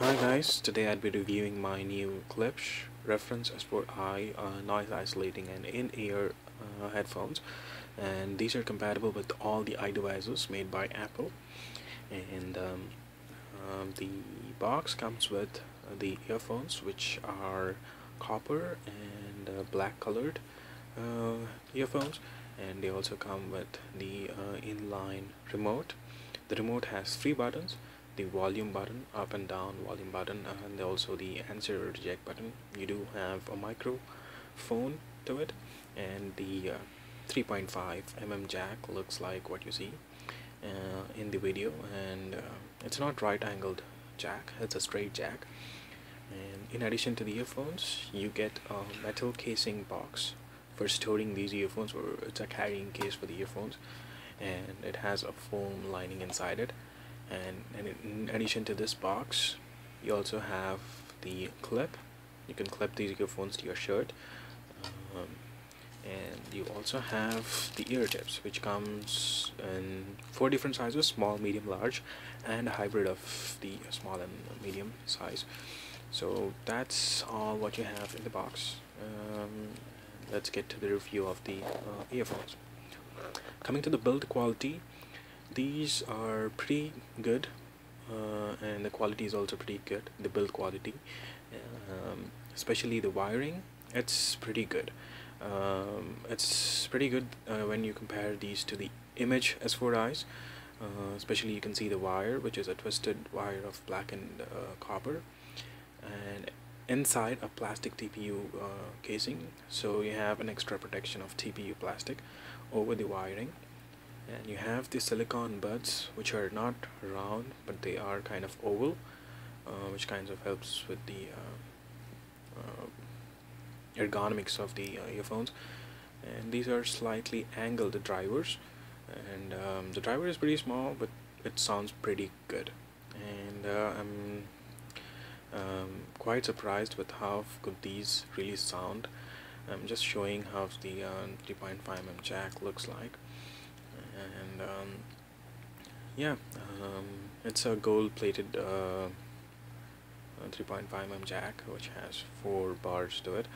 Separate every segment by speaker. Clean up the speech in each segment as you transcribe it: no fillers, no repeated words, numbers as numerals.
Speaker 1: Hi guys, today I'd be reviewing my new Klipsch Reference S4i noise isolating and in-ear headphones, and these are compatible with all the iDevices made by Apple. And the box comes with the earphones, which are copper and black colored earphones, and they also come with the inline remote. The remote has three buttons: the volume button, up and down volume button, and also the answer reject button. You do have a microphone to it, and the 3.5 mm jack looks like what you see in the video, and it's not right angled jack, it's a straight jack. And in addition to the earphones, you get a metal casing box for storing these earphones, or it's a carrying case for the earphones, and it has a foam lining inside it. And in addition to this box, you also have the clip. You can clip these earphones to your shirt, um, and you also have the ear tips, which comes in 4 different sizes: small, medium, large, and a hybrid of the small and medium size. So that's all what you have in the box. Let's get to the review of the earphones. Coming to the build quality, these are pretty good, and the quality is also pretty good. The build quality, especially the wiring, it's pretty good. It's pretty good when you compare these to the image S4i's. Especially you can see the wire, which is a twisted wire of blackened copper, and inside a plastic TPU casing, so you have an extra protection of TPU plastic over the wiring. And you have the silicone buds, which are not round but they are kind of oval, which kind of helps with the ergonomics of the earphones. And these are slightly angled drivers, and the driver is pretty small, but it sounds pretty good. And I'm quite surprised with how good these really sound. I'm just showing how the 3.5 mm jack looks like. And yeah, it's a gold-plated 3.5 mm jack, which has 4 bars to it,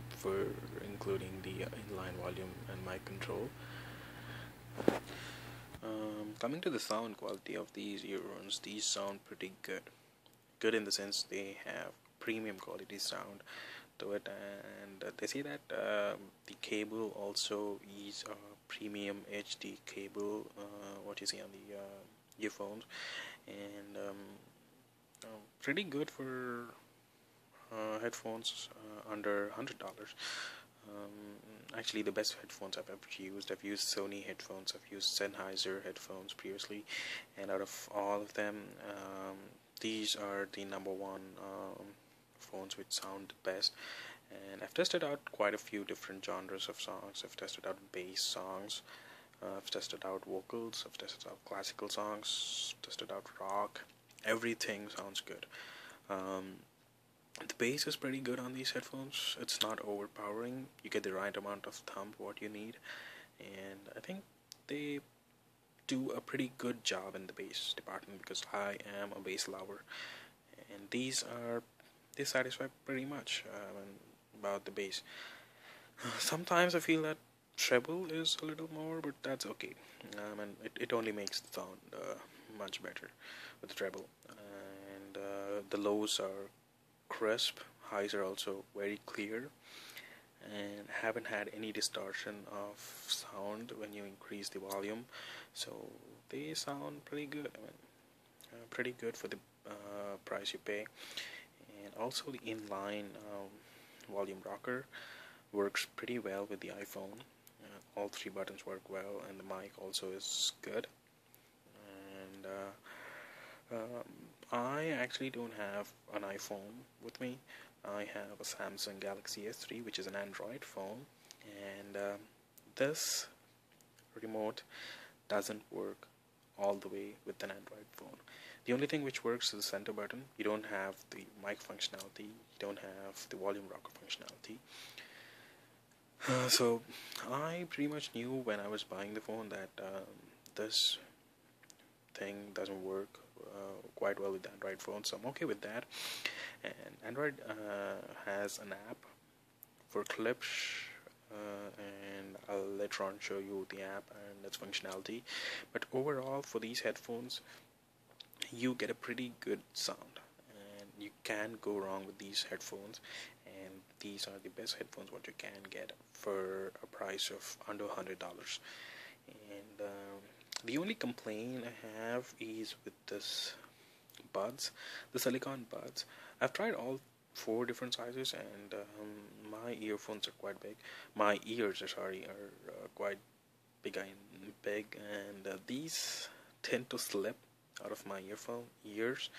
Speaker 1: for including the inline volume and mic control. Coming to the sound quality of these earphones, these sound pretty good. Good in the sense they have premium quality sound to it, and they say that the cable also is a premium HD cable, what you see on the earphones, and pretty good for headphones under $100. Actually, the best headphones I've ever used, I've used Sony headphones, I've used Sennheiser headphones previously, and out of all of them, these are the number one phones which sound the best. And I've tested out quite a few different genres of songs. I've tested out bass songs, I've tested out vocals, I've tested out classical songs, tested out rock. Everything sounds good. The bass is pretty good on these headphones. It's not overpowering. You get the right amount of thump what you need, and I think they do a pretty good job in the bass department, because I am a bass lover, and they satisfy pretty much about the bass. Sometimes I feel that treble is a little more, but that's okay. And it only makes the sound much better with the treble. And the lows are crisp, highs are also very clear, and haven't had any distortion of sound when you increase the volume, so they sound pretty good. Pretty good for the price you pay. And also the inline volume rocker works pretty well with the iPhone. All 3 buttons work well, and the mic also is good. And I actually don't have an iPhone with me. I have a Samsung Galaxy S3, which is an Android phone, and this remote doesn't work all the way with an Android phone. The only thing which works is the center button. You don't have the mic functionality, you don't have the volume rocker functionality. So I pretty much knew when I was buying the phone that this thing doesn't work quite well with Android phones, so I'm okay with that. And Android has an app for Klipsch, and I'll later on show you the app and its functionality. But overall, for these headphones, you get a pretty good sound, and you can't go wrong with these headphones. And these are the best headphones what you can get for a price of under $100. And the only complaint I have is with this buds, the silicone buds. I've tried all 4 different sizes, and my earphones are quite big. My ears are quite big, and these tend to slip out of my ears.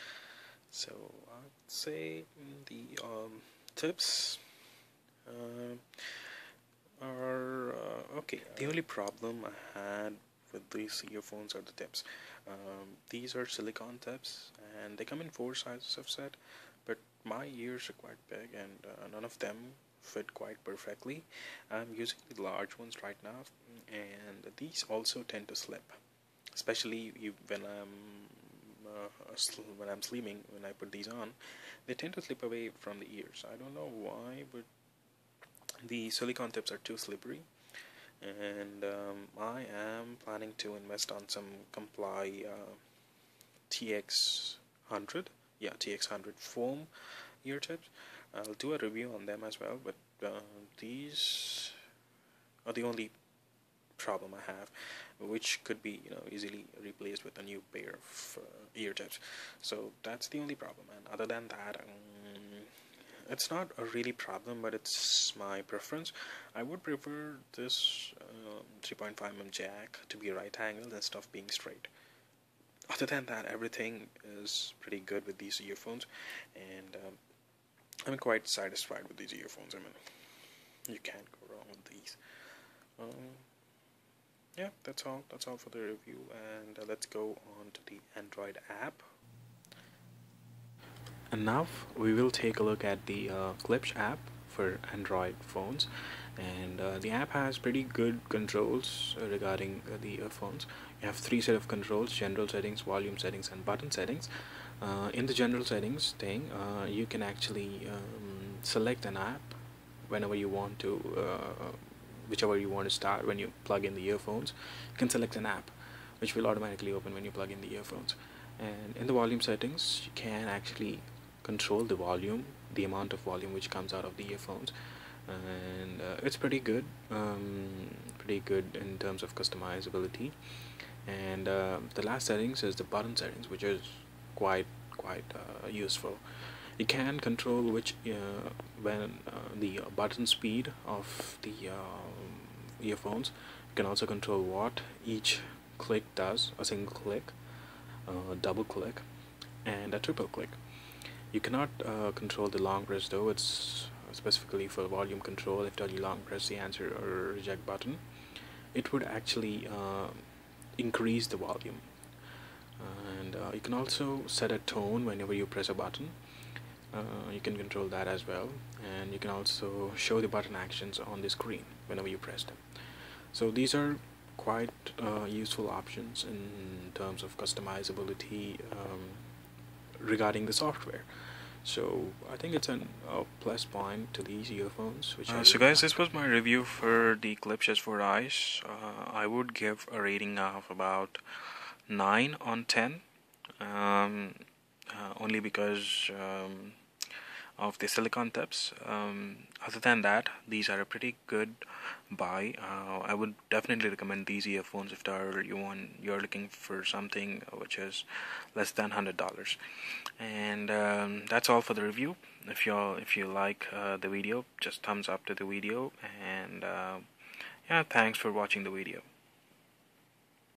Speaker 1: So I'd say the tips are okay. The only problem I had with these earphones are the tips. These are silicone tips, and they come in 4 sizes, I've said, but my ears are quite big, and none of them fit quite perfectly. I'm using the large ones right now, and these also tend to slip, especially when I'm sleeping. When I put these on, they tend to slip away from the ears. I don't know why, but the silicone tips are too slippery. And I am planning to invest on some Comply TX100 foam ear tips. I'll do a review on them as well, but these are the only problem I have, which could be easily replaced with a new pair of ear tips. So that's the only problem, and other than that, it's not a really problem, but it's my preference. I would prefer this 3.5mm jack to be right angled instead of being straight. Other than that, everything is pretty good with these earphones, and I'm quite satisfied with these earphones. I mean, you can't go wrong with these. Yeah, that's all for the review, and let's go on to the Android app. And now we will take a look at the Klipsch app for Android phones, and the app has pretty good controls regarding the earphones. You have 3 set of controls: general settings, volume settings, and button settings. In the general settings thing, you can actually select an app whenever you want to, whichever you want to start. When you plug in the earphones, you can select an app which will automatically open when you plug in the earphones. And in the volume settings, you can actually control the volume, the amount of volume which comes out of the earphones, and it's pretty good in terms of customizability. And the last settings is the button settings, which is quite useful. You can control which when the button speed of the earphones. You can also control what each click does: a single click, double click, and a triple click. You cannot control the long press, though. It's specifically for volume control. If you long press the answer or reject button, it would actually increase the volume. And you can also set a tone whenever you press a button. You can control that as well, and you can also show the button actions on the screen whenever you press them. So these are quite useful options in terms of customizability regarding the software. So I think it's a plus point to these earphones. So guys, this was my review for the Klipsch S4i. I would give a rating of about 9 on 10, only because of the silicone tips. Other than that, these are a pretty good buy. I would definitely recommend these earphones if you're looking for something which is less than $100. And that's all for the review. If you like the video, just thumbs up to the video, and yeah, thanks for watching the video.